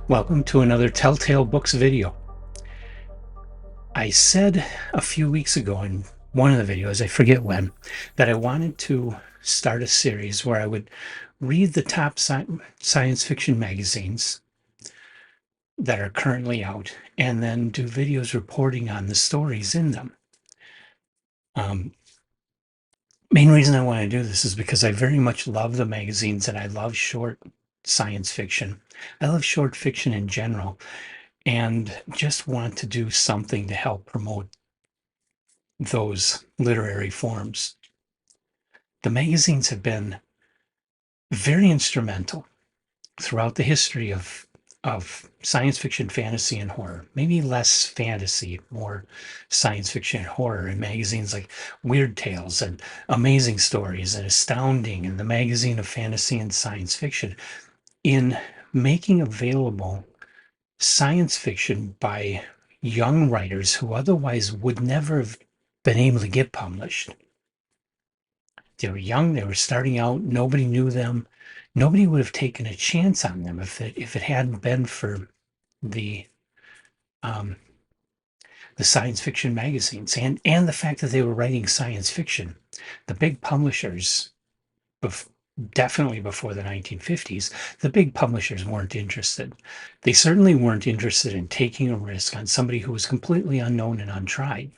Welcome to another Telltale Books video. I said a few weeks ago in one of the videos, I forget when, that I wanted to start a series where I would read the top science fiction magazines that are currently out and then do videos reporting on the stories in them. Main reason I want to do this is because I very much love the magazines and I love short science fiction. I love short fiction in general and just want to do something to help promote those literary forms. The magazines have been very instrumental throughout the history of science fiction, fantasy, and horror. Maybe less fantasy, more science fiction and horror in magazines like Weird Tales and Amazing Stories and Astounding and the Magazine of Fantasy and Science Fiction, in making available science fiction by young writers who otherwise would never have been able to get published. They were young, they were starting out, nobody knew them. Nobody would have taken a chance on them if it hadn't been for the um, the science fiction magazines and the fact that they were writing science fiction. The big publishers, bef- definitely before the 1950s, the big publishers weren't interested. They certainly weren't interested in taking a risk on somebody who was completely unknown and untried.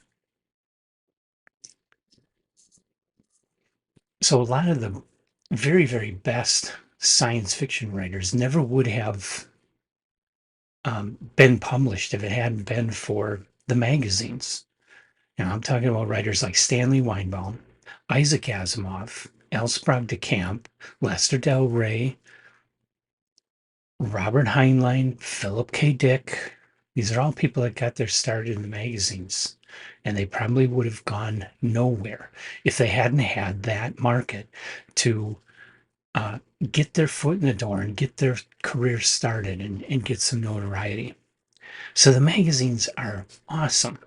So a lot of the very, very best science fiction writers never would have been published if it hadn't been for the magazines. I'm talking about writers like Stanley Weinbaum, Isaac Asimov, L. Sprague de Camp, Lester Del Rey, Robert Heinlein, Philip K. Dick. These are all people that got their start in the magazines, and they probably would have gone nowhere if they hadn't had that market to get their foot in the door and get their career started and get some notoriety. So the magazines are awesome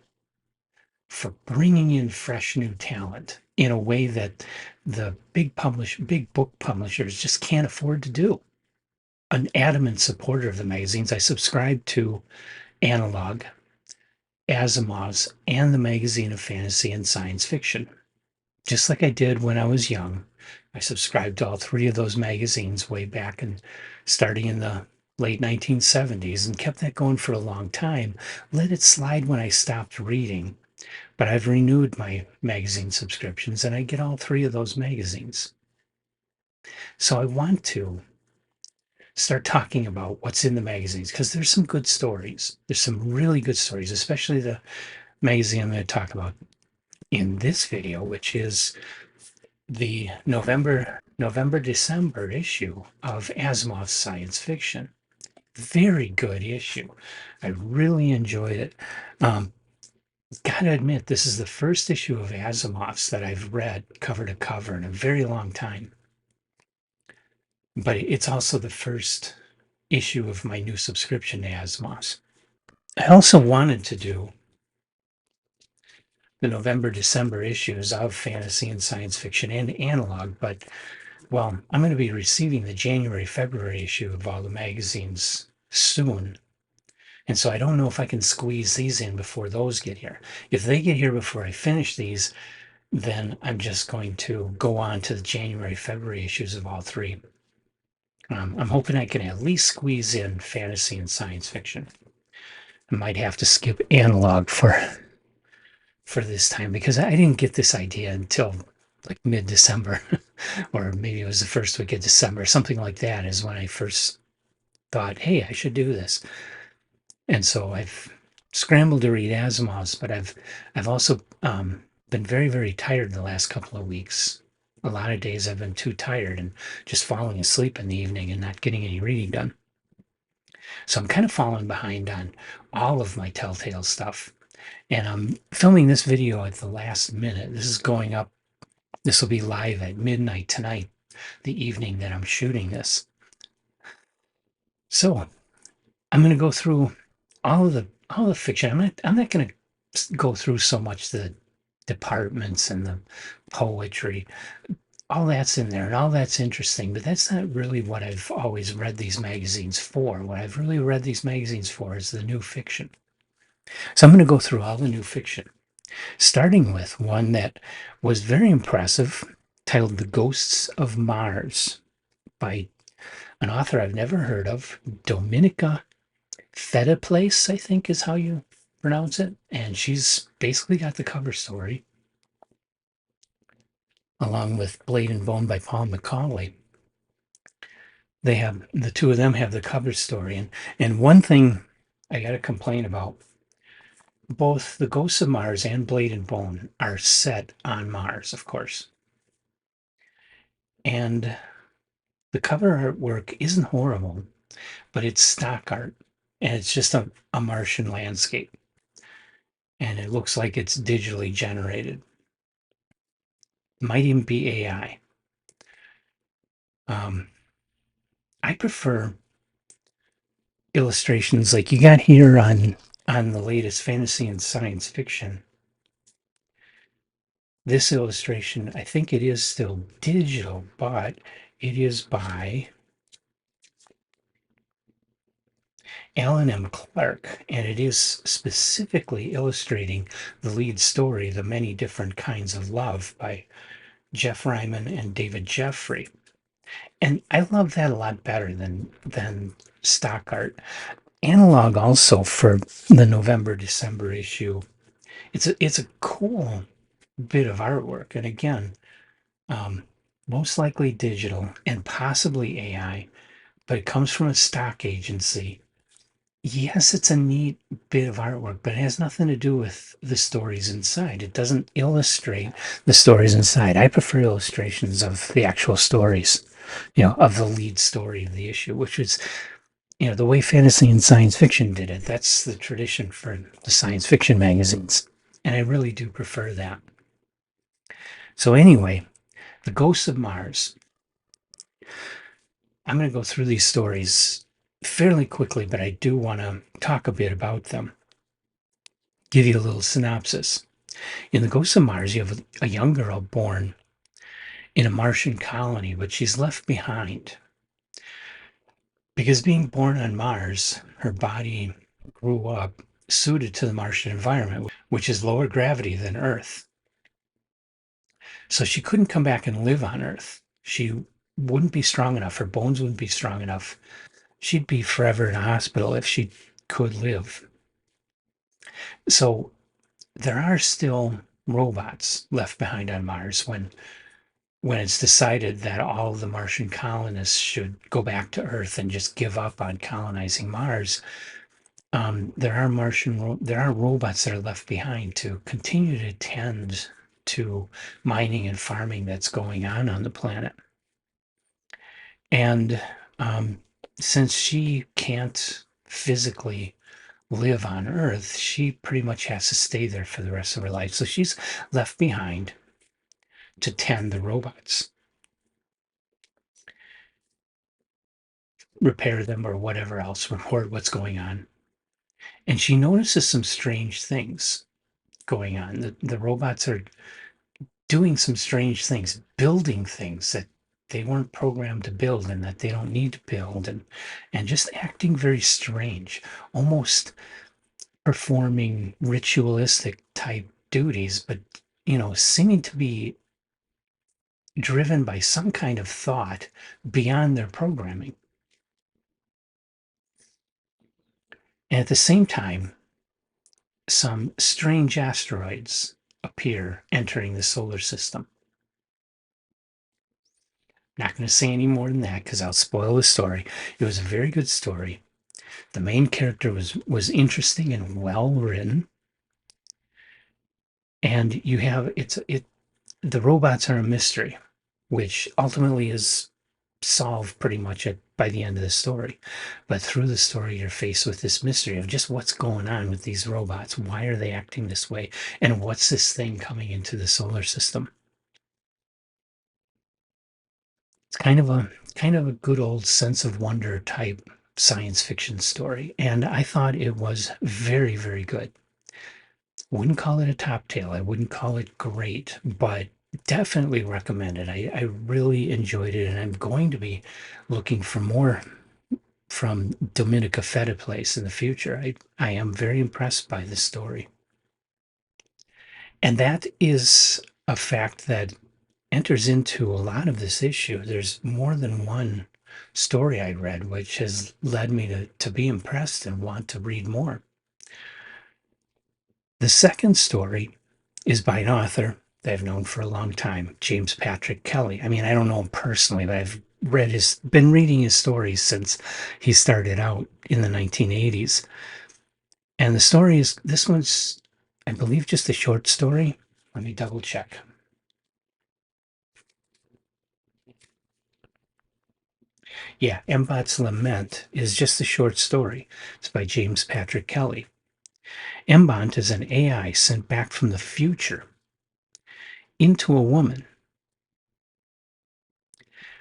for bringing in fresh new talent in a way that the big book publishers just can't afford to do. An adamant supporter of the magazines, I subscribe to Analog, Asimov's, and the Magazine of Fantasy and Science Fiction. Just like I did when I was young, I subscribed to all three of those magazines way back and starting in the late 1970s and kept that going for a long time. Let it slide when I stopped reading, but I've renewed my magazine subscriptions and I get all three of those magazines. So I want to start talking about what's in the magazines because there's some good stories. There's some really good stories, especially the magazine I'm going to talk about in this video, which is the November-December issue of Asimov's Science Fiction. Very good issue. I really enjoyed it. Gotta admit, this is the first issue of Asimov's that I've read cover to cover in a very long time. But it's also the first issue of my new subscription to Asimov's. I also wanted to do the November-December issues of fantasy and science fiction and analog, but well, I'm going to be receiving the January-February issue of all the magazines soon. And so I don't know if I can squeeze these in before those get here. If they get here before I finish these, then I'm just going to go on to the January, February issues of all three. I'm hoping I can at least squeeze in fantasy and science fiction. I might have to skip analog for this time because I didn't get this idea until like mid-December, or maybe it was the first week of December, something like that is when I first thought, hey, I should do this. And so I've scrambled to read Asimov's, but I've also been very, very tired the last couple of weeks. A lot of days I've been too tired and just falling asleep in the evening and not getting any reading done. So I'm kind of falling behind on all of my Telltale stuff. And I'm filming this video at the last minute. This is going up, this will be live at midnight tonight, the evening that I'm shooting this. So I'm going to go through all the fiction. I'm not going to go through so much the departments and the poetry. all that's in there and all that's interesting, but that's not really what I've always read these magazines for. What I've really read these magazines for is the new fiction. So I'm going to go through all the new fiction, starting with one that was very impressive, titled The Ghosts of Mars by an author I've never heard of, Dominica Fetaplace, I think is how you pronounce it. And she's basically got the cover story along with Blade and Bone by Paul McCauley. They have the two of them have the cover story. And one thing I got to complain about, both the Ghosts of Mars and Blade and Bone are set on Mars, of course. And the cover artwork isn't horrible, but it's stock art. And it's just a Martian landscape. And it looks like it's digitally generated. Might even be AI. Um, I prefer illustrations like you got here on the latest fantasy and science fiction. This illustration, I think it is still digital, but it is by Alan M. Clark, and it is specifically illustrating the lead story, The Many Different Kinds of Love by Jeff Ryman and David Jeffrey. And I love that a lot better than stock art. Analog also for the November December issue. It's a cool bit of artwork, and again, um, most likely digital and possibly AI, but it comes from a stock agency. Yes, it's a neat bit of artwork, but it has nothing to do with the stories inside. It doesn't illustrate the stories inside. I prefer illustrations of the actual stories, of the lead story of the issue, which is, the way fantasy and science fiction did it. That's the tradition for the science fiction magazines. And I really do prefer that. So, anyway, The Ghosts of Mars. I'm going to go through these stories fairly quickly, but I do want to talk a bit about them. Give you a little synopsis. In The Ghosts of Mars, you have a young girl born in a Martian colony, but she's left behind because being born on Mars, her body grew up suited to the Martian environment, which is lower gravity than Earth. So she couldn't come back and live on Earth. She wouldn't be strong enough. Her bones wouldn't be strong enough. She'd be forever in a hospital if she could live. So there are still robots left behind on Mars when it's decided that all the Martian colonists should go back to Earth and just give up on colonizing Mars. There are robots that are left behind to continue to tend to mining and farming that's going on the planet. And since she can't physically live on Earth, she pretty much has to stay there for the rest of her life. So she's left behind to tend the robots, repair them or whatever else, report what's going on. And she notices some strange things going on. The robots are doing some strange things, building things that they weren't programmed to build and that they don't need to build, and just acting very strange, almost performing ritualistic type duties, but seeming to be driven by some kind of thought beyond their programming. And at the same time, some strange asteroids appear entering the solar system. Not going to say any more than that because I'll spoil the story. It was a very good story. The main character was interesting and well written, and you have the robots are a mystery, which ultimately is solved pretty much by the end of the story. But through the story, you're faced with this mystery of just what's going on with these robots. Why are they acting this way? And what's this thing coming into the solar system? It's kind of a good old sense of wonder type science fiction story. And I thought it was very, very good. Wouldn't call it a top tale. I wouldn't call it great, but definitely recommend it. I really enjoyed it, and I'm going to be looking for more from Dominica Feta Place in the future. I am very impressed by this story. And that is a fact that enters into a lot of this issue. There's more than one story I read, which has led me to be impressed and want to read more. The second story is by an author that I've known for a long time, James Patrick Kelly. I mean, I don't know him personally, but I've been reading his stories since he started out in the 1980s. And the story is this one's, I believe, just a short story. Let me double check. Yeah, Embot's Lament is just a short story. It's by James Patrick Kelly. Embot is an AI sent back from the future into a woman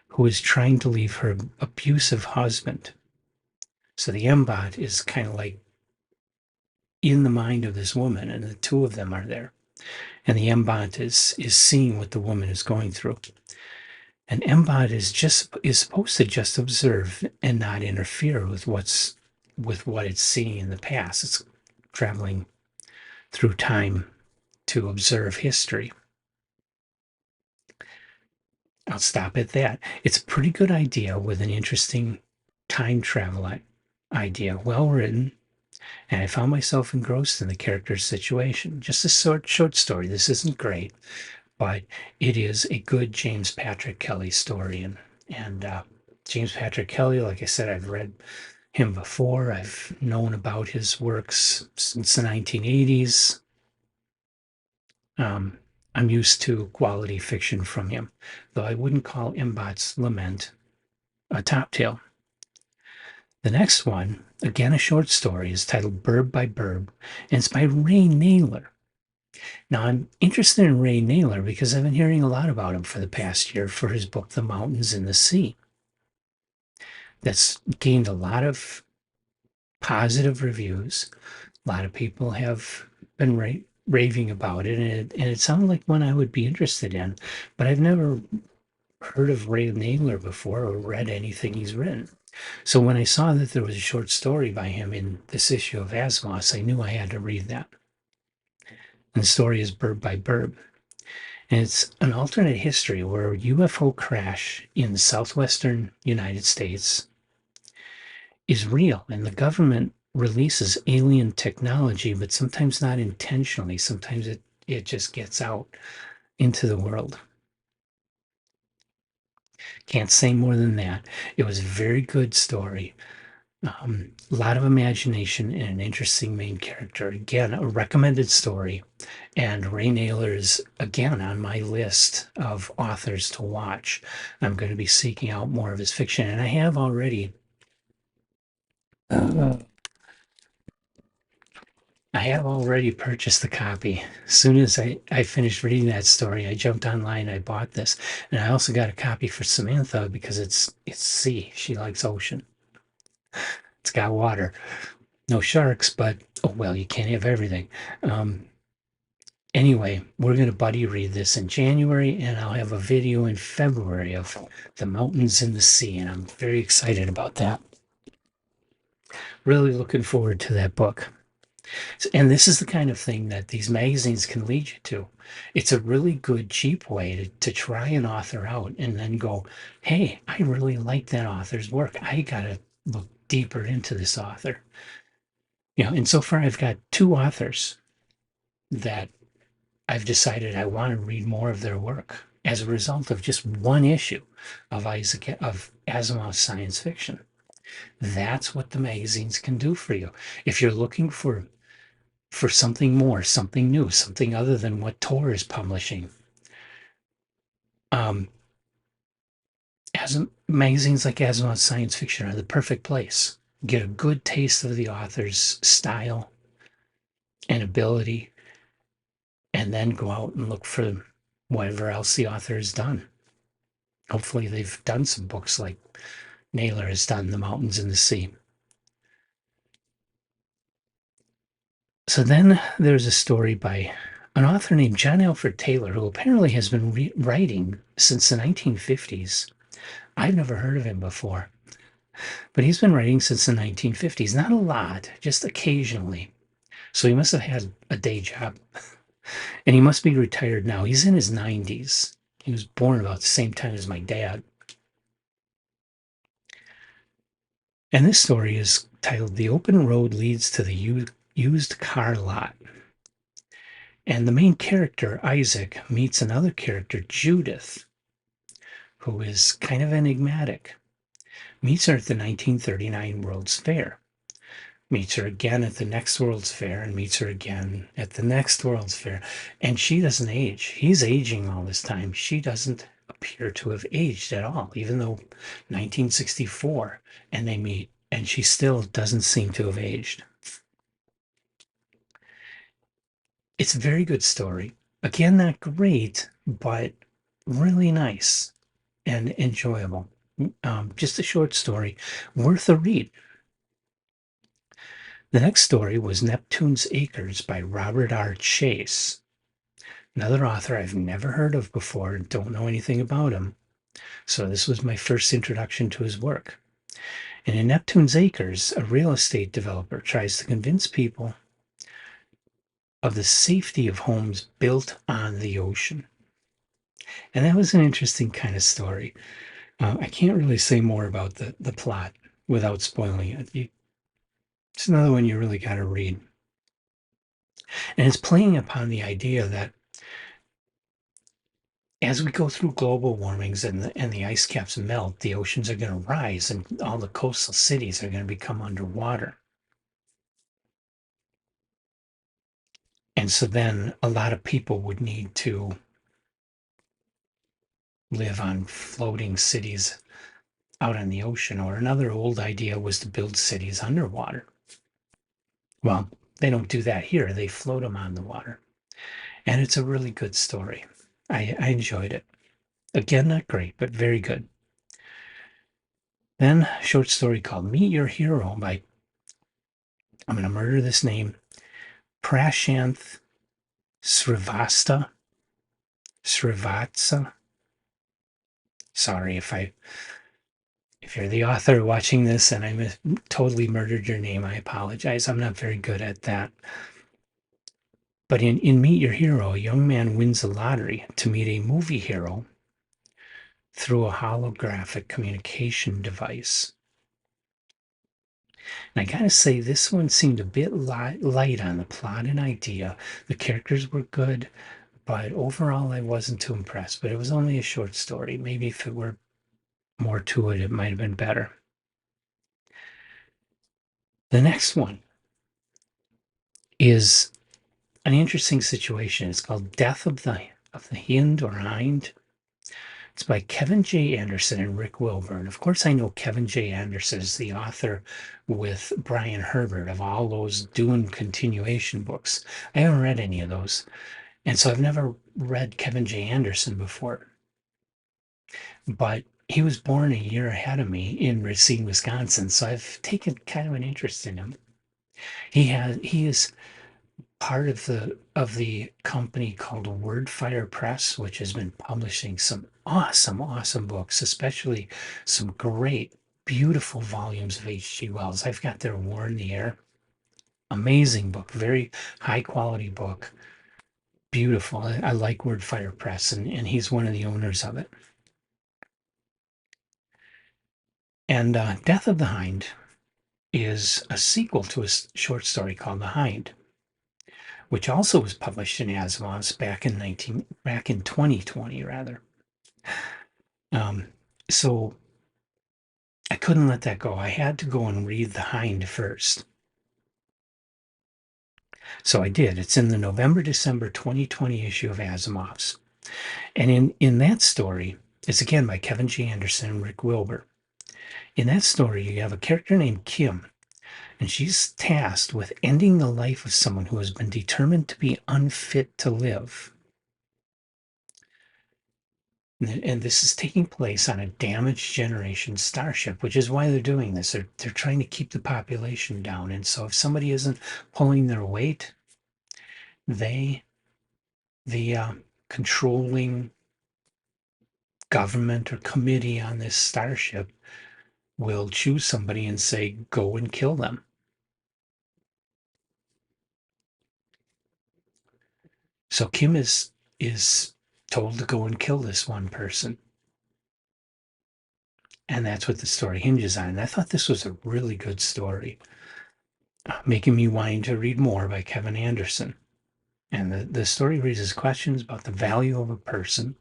who is trying to leave her abusive husband. So the Embot is kind of like in the mind of this woman, and the two of them are there. And the Embot is seeing what the woman is going through. And Embot is supposed to just observe and not interfere with what it's seeing in the past. It's traveling through time to observe history. I'll stop at that. It's a pretty good idea with an interesting time travel idea, well written, and I found myself engrossed in the character's situation. Just a short story. This isn't great, but it is a good James Patrick Kelly story. And James Patrick Kelly, like I said, I've read him before. I've known about his works since the 1980s. Um, I'm used to quality fiction from him, though I wouldn't call Embot's Lament a top tale. The next one, again a short story, is titled Burb by Burb, and it's by Ray Naylor. Now, I'm interested in Ray Naylor because I've been hearing a lot about him for the past year for his book, The Mountains in the Sea. That's gained a lot of positive reviews. A lot of people have been raving about it, and it sounded like one I would be interested in, but I've never heard of Ray Naylor before or read anything he's written. So when I saw that there was a short story by him in this issue of Asimov, I knew I had to read that. And the story is Burb by Burb. And it's an alternate history where a UFO crash in the southwestern United States is real, and the government releases alien technology, but sometimes not intentionally. Sometimes it just gets out into the world. Can't say more than that. It was a very good story. A lot of imagination and an interesting main character. Again, a recommended story. And Ray Naylor is again on my list of authors to watch. I'm going to be seeking out more of his fiction, and I have already. I have already purchased the copy. As soon as I finished reading that story, I jumped online, I bought this. And I also got a copy for Samantha because it's sea. She likes ocean. It's got water. No sharks, but oh well, you can't have everything. Anyway, we're going to buddy read this in January, and I'll have a video in February of the mountains in the sea, and I'm very excited about that. Really looking forward to that book. And this is the kind of thing that these magazines can lead you to. It's a really good, cheap way to try an author out and then go, hey, I really like that author's work. I got to look deeper into this author. And so far I've got two authors that I've decided I want to read more of their work as a result of just one issue of Asimov's science fiction. That's what the magazines can do for you. If you're looking for something more, something new, something other than what Tor is publishing, um, as magazines like Asimov's science fiction are the perfect place. Get a good taste of the author's style and ability, and then go out and look for whatever else the author has done. Hopefully, they've done some books like Naylor has done, The Mountains in the Sea. So then there's a story by an author named John Alfred Taylor, who apparently has been writing since the 1950s. I've never heard of him before, but he's been writing since the 1950s. Not a lot, just occasionally. So he must have had a day job, and he must be retired now. He's in his 90s. He was born about the same time as my dad. And this story is titled The Open Road Leads to the Used Car Lot. And the main character, Isaac, meets another character, Judith, who is kind of enigmatic. Meets her at the 1939 World's Fair. Meets her again at the next World's Fair, and meets her again at the next World's Fair. And she doesn't age. He's aging all this time. She doesn't appear to have aged at all, even though 1964, and they meet, and she still doesn't seem to have aged. It's a very good story. Again, not great, but really nice and enjoyable. Just a short story, worth a read. The next story was Neptune's Acres by Robert R. Chase, another author I've never heard of before and don't know anything about him. So this was my first introduction to his work. And in Neptune's Acres, a real estate developer tries to convince people of the safety of homes built on the ocean. And that was an interesting kind of story. I can't really say more about the plot without spoiling it. It's another one you really got to read. And it's playing upon the idea that as we go through global warmings and the ice caps melt, the oceans are going to rise and all the coastal cities are going to become underwater. And so then a lot of people would need to live on floating cities out on the ocean. Or another old idea was to build cities underwater. Well, they don't do that here. They float them on the water. And it's a really good story. I enjoyed it. Again, not great, but very good. Then a short story called Meet Your Hero by, I'm going to murder this name, Prashanth Srivatsa. Srivatsa. Sorry if you're the author watching this and I totally murdered your name, I apologize. I'm not very good at that. But in Meet Your Hero, a young man wins the lottery to meet a movie hero through a holographic communication device. And I gotta say, this one seemed a bit light on the plot and idea. The characters were good, but overall, I wasn't too impressed. But it was only a short story. Maybe if it were more to it, it might have been better. The next one is an interesting situation. It's called Death of the Hind or Hind. It's by Kevin J. Anderson and Rick Wilbur. And of course, I know Kevin J. Anderson is the author with Brian Herbert of all those Dune continuation books. I haven't read any of those. And so I've never read Kevin J. Anderson before. But he was born a year ahead of me in Racine, Wisconsin. So I've taken kind of an interest in him. He is part of the company called Wordfire Press, which has been publishing some awesome books, especially some great, beautiful volumes of H.G. Wells. I've got their War in the Air. Amazing book, very high quality book. Beautiful. I like Wordfire Press, and he's one of the owners of it. And Death of the Hind is a sequel to a short story called The Hind, which also was published in Asimov's back in 2020 rather. So I couldn't let that go. I had to go and read The Hind first. So I did. It's in the November-December 2020 issue of Asimov's. And in that story, it's again by Kevin G. Anderson and Rick Wilbur. In that story, you have a character named Kim, and she's tasked with ending the life of someone who has been determined to be unfit to live. And this is taking place on a damaged generation starship, which is why they're doing this. They're trying to keep the population down. And so if somebody isn't pulling their weight, they the controlling government or committee on this starship will choose somebody and say, go and kill them. So Kim is told to go and kill this one person. And that's what the story hinges on. And I thought this was a really good story, making me whine to read more by Kevin Anderson. And the story raises questions about the value of a person,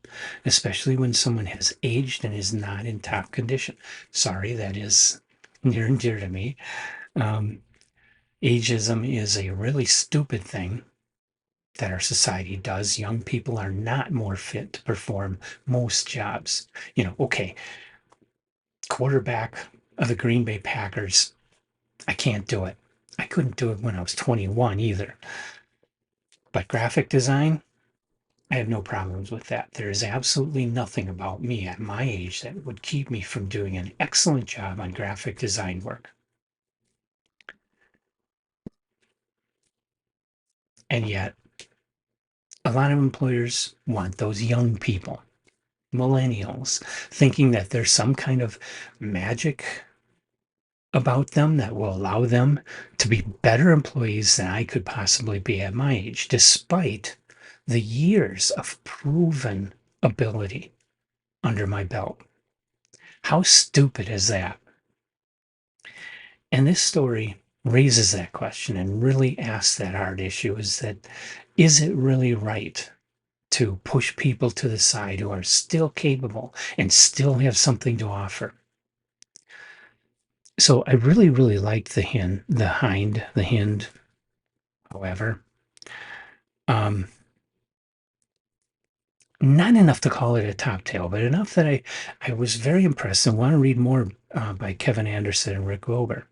especially when someone has aged and is not in top condition. Sorry, that is near and dear to me. Um, Ageism is a really stupid thing that our society does. Young people are not more fit to perform most jobs. Okay, quarterback of the Green Bay Packers, I can't do it. I couldn't do it when I was 21 either. But graphic design, I have no problems with that. There is absolutely nothing about me at my age that would keep me from doing an excellent job on graphic design work. And yet, a lot of employers want those young people, millennials, thinking that there's some kind of magic about them that will allow them to be better employees than I could possibly be at my age, despite the years of proven ability under my belt. How stupid is that? And this story raises that question and really asks that hard issue is it really right to push people to the side who are still capable and still have something to offer? So I really, really liked the hind, however. Um, Not enough to call it a top tale, but enough that I was very impressed and want to read more by Kevin Anderson and Rick Wilbur.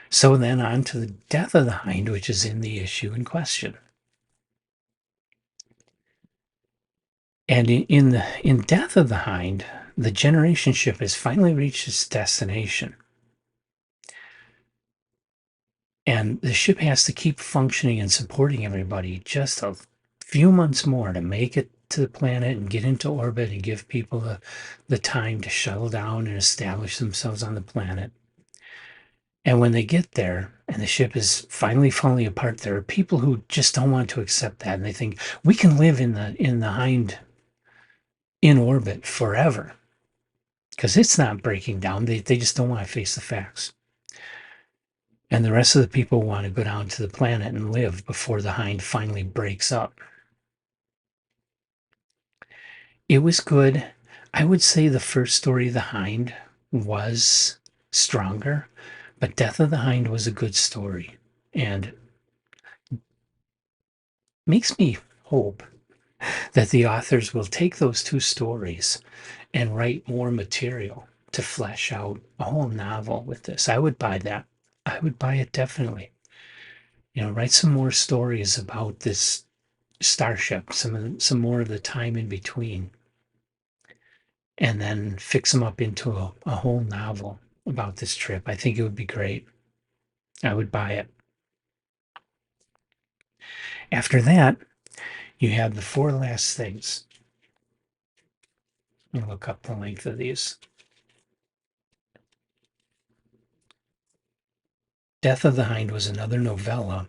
So then on to the death of the hind, which is in the issue in question. And in Death of the Hind, the generation ship has finally reached its destination. And the ship has to keep functioning and supporting everybody just a few months more to make it to the planet and get into orbit and give people the time to shuttle down and establish themselves on the planet. And when they get there and the ship is finally falling apart, there are people who just don't want to accept that. And they think we can live in the hind in orbit forever because it's not breaking down. They just don't want to face the facts. And the rest of the people want to go down to the planet and live before the hind finally breaks up. It was good. I would say the first story, The Hind, was stronger, but Death of the Hind was a good story and makes me hope that the authors will take those two stories and write more material to flesh out a whole novel with this. I would buy that. I would buy it definitely. Write some more stories about this starship, some more of the time in between, and then fix them up into a whole novel about this trip. I think it would be great. I would buy it. After that, you have the four last things. Let me look up the length of these. Death of the Hind was another novella.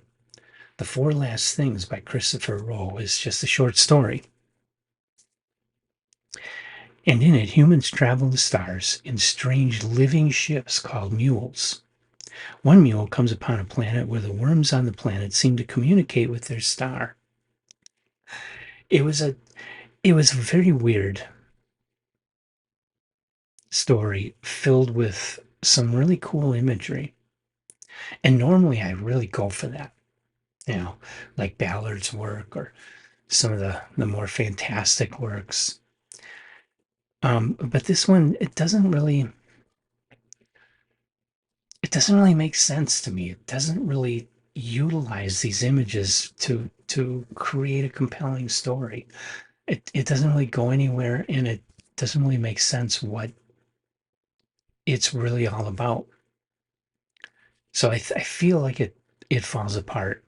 The Four Last Things by Christopher Rowe is just a short story. And in it, humans travel the stars in strange living ships called mules. One mule comes upon a planet where the worms on the planet seem to communicate with their star. It was a very weird story filled with some really cool imagery. And normally I really go for that, you know, like Ballard's work or some of the more fantastic works. But this one, it doesn't really make sense to me. It doesn't really utilize these images to create a compelling story. It doesn't really go anywhere, and it doesn't really make sense what it's really all about. So I feel like it falls apart.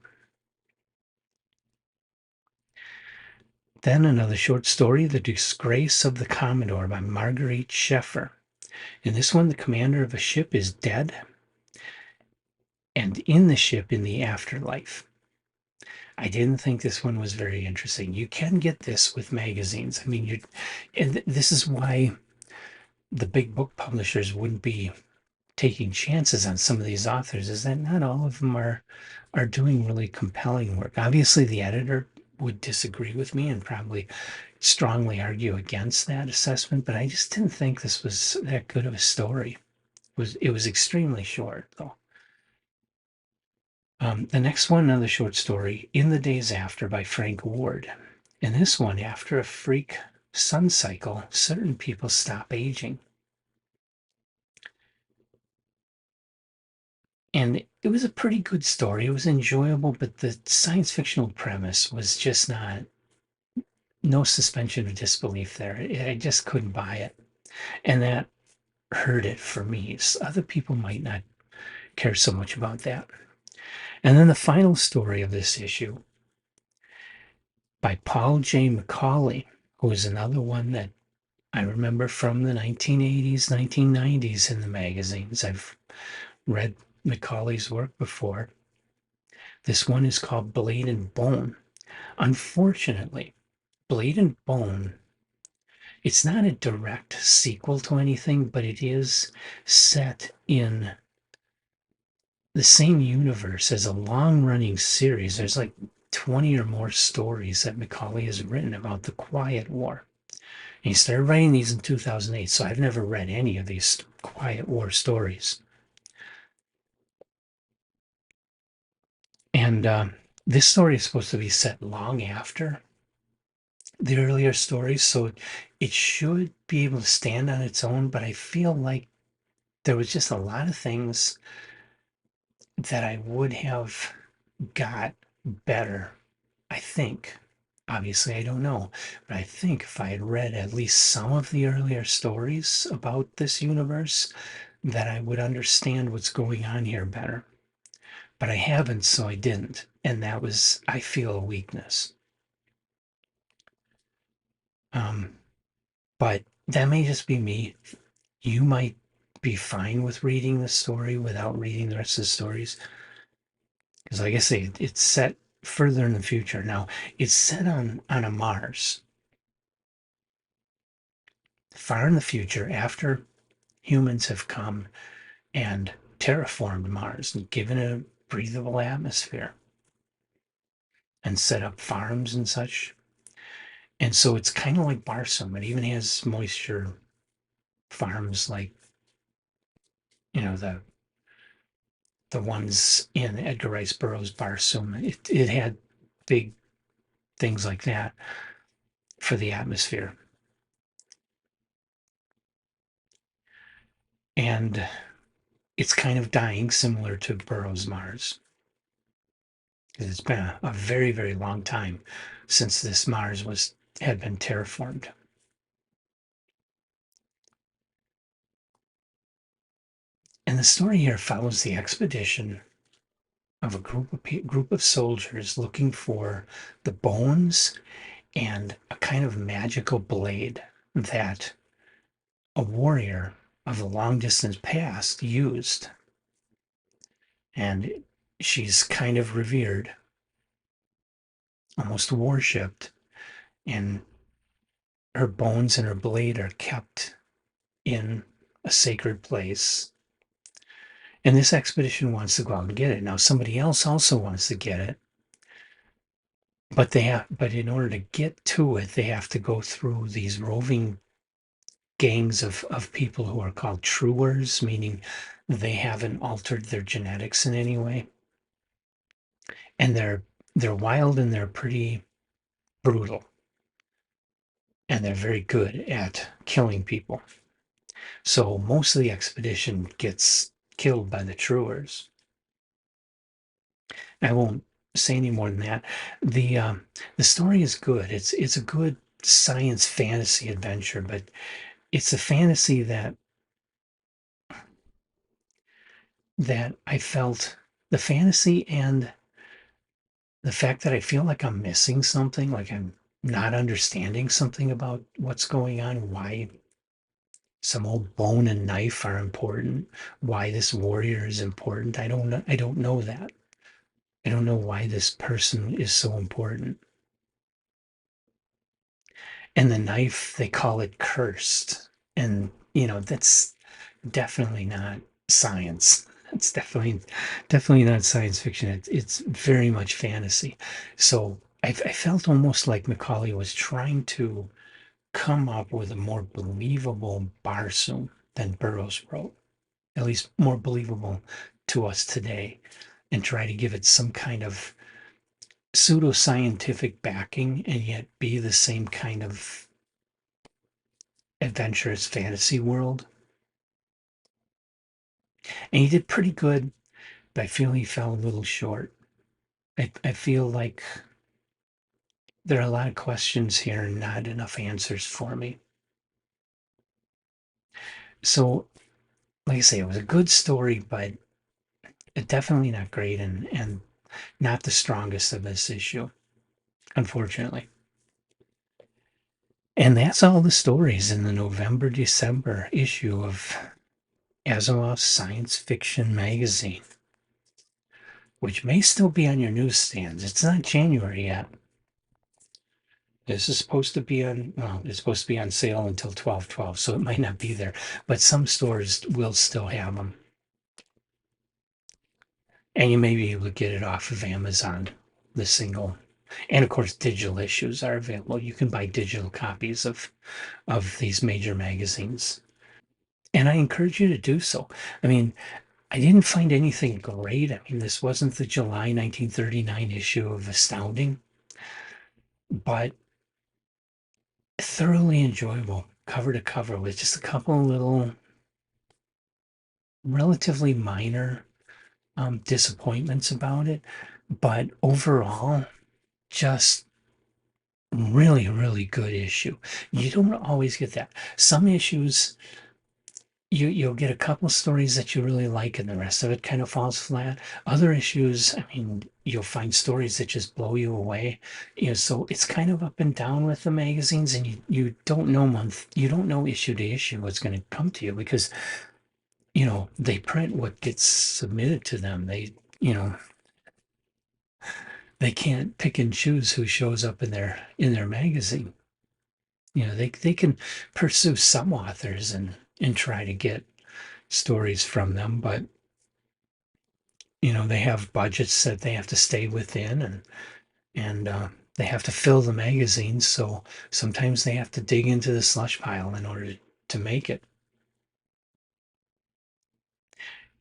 Then another short story, The Disgrace of the Commodore by Marguerite Scheffer. In this one, the commander of a ship is dead, and in the ship in the afterlife. I didn't think this one was very interesting. You can get this with magazines. I mean, and this is why the big book publishers wouldn't be taking chances on some of these authors, is that not all of them are doing really compelling work. Obviously, the editor would disagree with me and probably strongly argue against that assessment, but I just didn't think this was that good of a story. It was extremely short though. The next one, another short story, In the Days After by Frank Ward. In this one, after a freak sun cycle, certain people stop aging. And it was a pretty good story. It was enjoyable, but the science fictional premise was just not, no suspension of disbelief there. I just couldn't buy it. And that hurt it for me. Other people might not care so much about that. And then the final story of this issue by Paul J. McCauley, who is another one that I remember from the 1980s, 1990s in the magazines. I've read McCauley's work before. This one is called Blade and Bone. Unfortunately, Blade and Bone, it's not a direct sequel to anything, but it is set in the same universe as a long-running series. There's like 20 or more stories that McCauley has written about the Quiet War. And he started writing these in 2008, so I've never read any of these Quiet War stories. And this story is supposed to be set long after the earlier stories, so it should be able to stand on its own, but I feel like there was just a lot of things that I would have got better, I think. Obviously, I don't know, but I think if I had read at least some of the earlier stories about this universe, that I would understand what's going on here better. But I haven't, so I didn't. And that was, I feel, a weakness. Um, but that may just be me. You might be fine with reading the story without reading the rest of the stories. Because, like I say, it's set further in the future. Now, it's set on a Mars, far in the future, after humans have come and terraformed Mars and given it a breathable atmosphere and set up farms and such. And so it's kind of like Barsoom. It even has moisture farms like, the ones in Edgar Rice Burroughs' Barsoom. It had big things like that for the atmosphere. And it's kind of dying, similar to Burroughs' Mars. It's been a very, very long time since this Mars had been terraformed. And the story here follows the expedition of a group of soldiers looking for the bones and a kind of magical blade that a warrior of the long distance past used. And she's kind of revered, almost worshipped, and her bones and her blade are kept in a sacred place. And this expedition wants to go out and get it. Now, somebody else also wants to get it, but in order to get to it, they have to go through these roving gangs of people who are called truers, meaning they haven't altered their genetics in any way. And they're wild and they're pretty brutal. And they're very good at killing people. So most of the expedition gets killed by the truers. I won't say any more than that. The story is good. It's a good science fantasy adventure, but it's a fantasy that I felt, the fantasy and the fact that I feel like I'm missing something, like I'm not understanding something about what's going on, why some old bone and knife are important, why this warrior is important. I don't know that. I don't know why this person is so important. And the knife, they call it cursed. And, that's definitely not science. It's definitely not science fiction. It's very much fantasy. So I felt almost like Macaulay was trying to come up with a more believable Barsoom than Burroughs wrote, at least more believable to us today, and try to give it some kind of pseudoscientific backing and yet be the same kind of adventurous fantasy world. And he did pretty good, but I feel he fell a little short. I feel like there are a lot of questions here and not enough answers for me. So, like I say, it was a good story, but definitely not great and not the strongest of this issue, unfortunately. And that's all the stories in the November December issue of Asimov's Science Fiction Magazine, which may still be on your newsstands. It's not January yet. This is supposed to be on, well, it's supposed to be on sale until 12/12, so it might not be there, but some stores will still have them. And you may be able to get it off of Amazon, the single. And of course, digital issues are available. You can buy digital copies of these major magazines. And I encourage you to do so. I mean, I didn't find anything great. I mean, this wasn't the July 1939 issue of Astounding, but thoroughly enjoyable cover to cover with just a couple of little relatively minor disappointments about it. But overall, just really, really good issue. You don't always get that. Some issues you'll get a couple stories that you really like and the rest of it kind of falls flat. Other issues, I mean, you'll find stories that just blow you away. So it's kind of up and down with the magazines, and you don't know you don't know issue to issue what's going to come to you because they print what gets submitted to them. You know, they can't pick and choose who shows up in their magazine. They can pursue some authors and try to get stories from them, but they have budgets that they have to stay within, and they have to fill the magazines. So sometimes they have to dig into the slush pile in order to make it.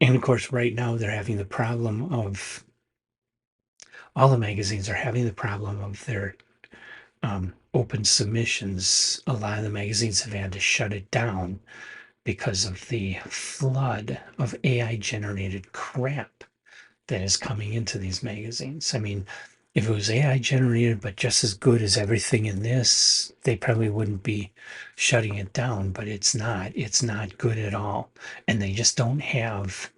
And of course, right now they're having the problem of all the magazines are having the problem of their open submissions. A lot of the magazines have had to shut it down because of the flood of AI generated crap that is coming into these magazines. I mean, if it was AI generated, but just as good as everything in this, they probably wouldn't be shutting it down, but it's not. It's not good at all. And they just don't have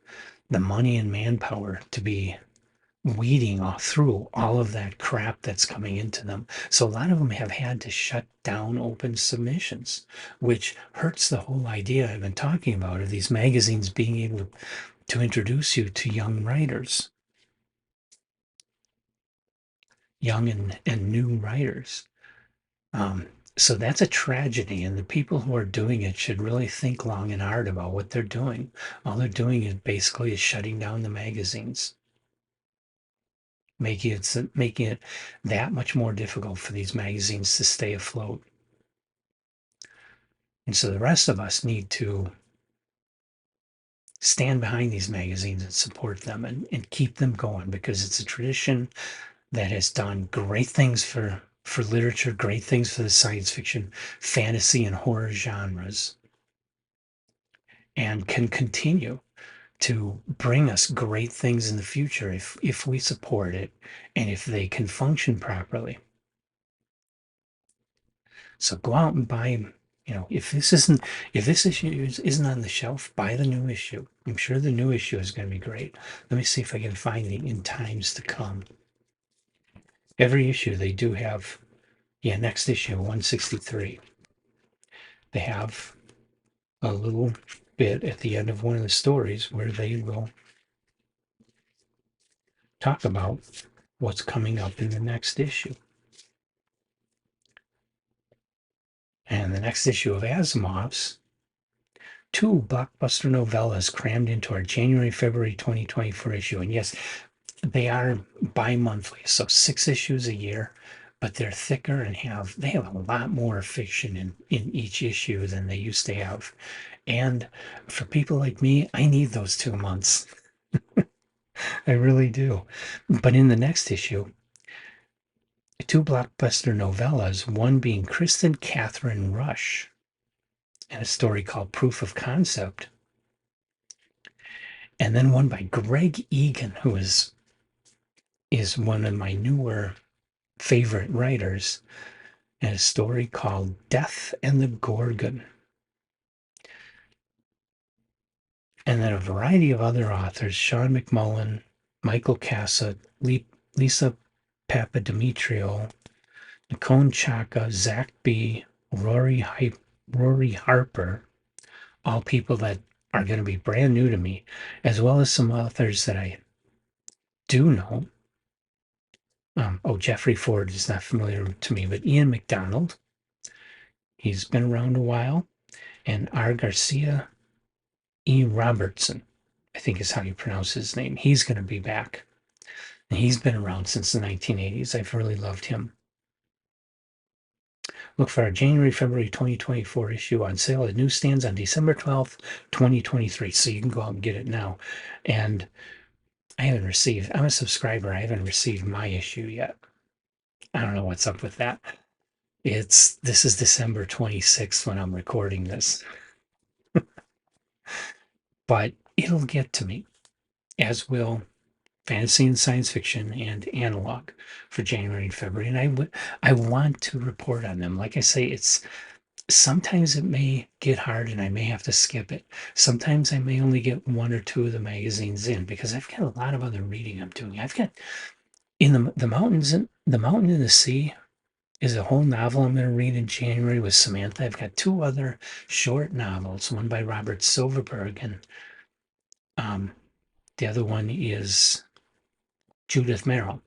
the money and manpower to be weeding off through all of that crap that's coming into them. So a lot of them have had to shut down open submissions, which hurts the whole idea I've been talking about of these magazines being able to introduce you to young writers, young and new writers. Um, so that's a tragedy, and the people who are doing it should really think long and hard about what they're doing. All they're doing is basically shutting down the magazines, making it that much more difficult for these magazines to stay afloat. And so the rest of us need to stand behind these magazines and support them and keep them going because it's a tradition that has done great things for literature, great things for the science fiction, fantasy, and horror genres, and can continue to bring us great things in the future if we support it and if they can function properly. So go out and buy, if this issue isn't on the shelf, buy the new issue. I'm sure the new issue is going to be great. Let me see if I can find it in times to come. Every issue they do have, Yeah, next issue, 163. They have a little bit at the end of one of the stories where they will talk about what's coming up in the next issue. And the next issue of Asimov's, two blockbuster novellas crammed into our January-February 2024 issue. And yes, they are bi-monthly, so 6 issues a year, but they're thicker and they have a lot more fiction in each issue than they used to have. And for people like me, I need those 2 months. I really do. But in the next issue, two blockbuster novellas, one being Kristen Catherine Rush and a story called Proof of Concept, and then one by Greg Egan, who is one of my newer favorite writers, and a story called Death and the Gorgon. And then a variety of other authors, Sean McMullen, Michael Casa, Lisa Papadimitriou, Nicole Chaka, Zach B., Rory Harper, all people that are going to be brand new to me, as well as some authors that I do know. Jeffrey Ford is not familiar to me, but Ian McDonald, he's been around a while, and R. Garcia E. Robertson, I think is how you pronounce his name. He's going to be back. And he's been around since the 1980s. I've really loved him. Look for our January-February 2024 issue on sale at newsstands on December 12th, 2023. So you can go out and get it now. And I'm a subscriber. I haven't received my issue yet. I don't know what's up with that. This is December 26th when I'm recording this. But it'll get to me, as will fantasy and science fiction and analog for January and February. And I want to report on them. Like I say, sometimes it may get hard and I may have to skip it. Sometimes I may only get 1 or 2 of the magazines in because I've got a lot of other reading I'm doing. I've got in the mountains, the Mountain in the Sea is a whole novel I'm going to read in January with Samantha. I've got 2 other short novels, one by Robert Silverberg, and the other one is Judith Merrill,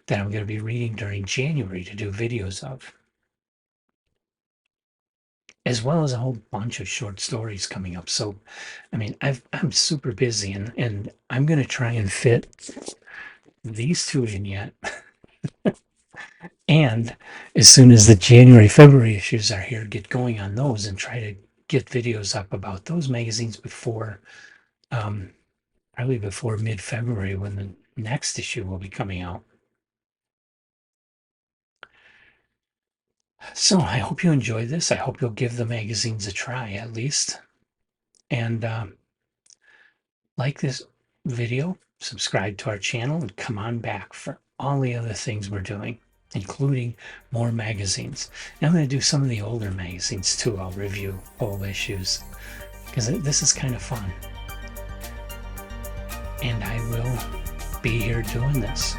that I'm going to be reading during January to do videos of, as well as a whole bunch of short stories coming up. So, I mean, I'm super busy, and I'm going to try and fit these 2 in yet. And as soon as the January, February issues are here, get going on those and try to get videos up about those magazines before, probably before mid-February when the next issue will be coming out. So I hope you enjoy this. I hope you'll give the magazines a try at least. And like this video, subscribe to our channel, and come on back for all the other things we're doing, including more magazines. And I'm going to do some of the older magazines too. I'll review old issues because this is kind of fun. And I will be here doing this.